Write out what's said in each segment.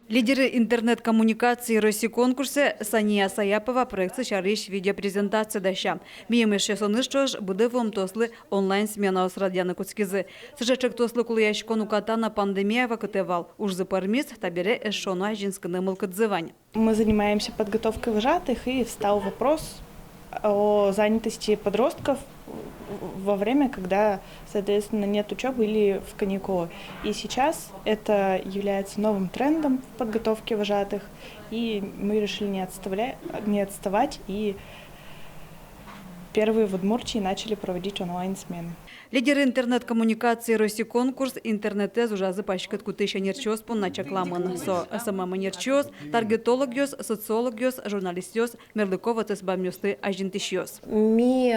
Лидеры интернет-коммуникации России конкурсы Сания Саяпова проекты шариш видеопрезентация даща. Миемеш сонышчош буде вам тосли онлайн смена осрадяны куцкизы. Сыжачек тослы кулаящ конукатана пандемия вакытывал. Уж запармис табере эшону жинсканы мылкадзывань. Мы занимаемся подготовкой вожатых, и встал вопрос о занятости подростков во время, когда, соответственно, нет учебы или в каникулы. И сейчас это является новым трендом в подготовке вожатых, и мы решили не отставать, и первые в Удмуртии начали проводить онлайн-смены. Лидеры интернет-коммуникации России конкурс интернете зужазы пачкат кутыша нерчос понна чакламан. Со СММ нерчос, таргетологиос, социологиос, журналистиос, мерлыкова тесбамнёсты ажинтищиос. Ми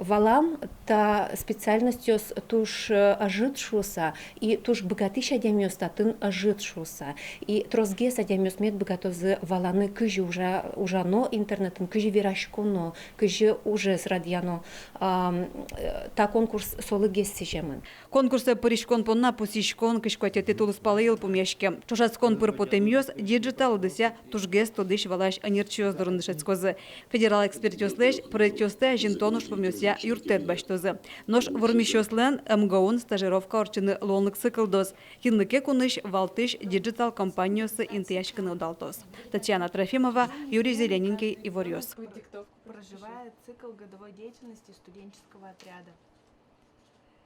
валам та специальностью туш ажитшуса и туш богатыша демёста тын ажитшуса. И трозгеса демёс мед богатоз валаны кыжи ужано интернетом, кыжи вирашконо, кыжи уже с радиано. Та конкурс солы гессижемын. Конкурсы поришкон понна посишкон кышквате титулы спалыл помешке. Чужацкон пырпотемьёс диджитал дыся тужгес тодыш валаш анерчиос дорындышецкозы. Федерал экспертёслеш проектёсте жинтонуш помёся юртет баштозы. Нож вормищёслен МГУн стажировка орчыны лонлык цикл-доз. Хинлыке куныш валтыш диджитал компаниясы интияшканы удалтоз. Татьяна Трофимова, Юрий Зелененький и Ворьёс. Проживает цикл годовой деятельности студенческого отряда.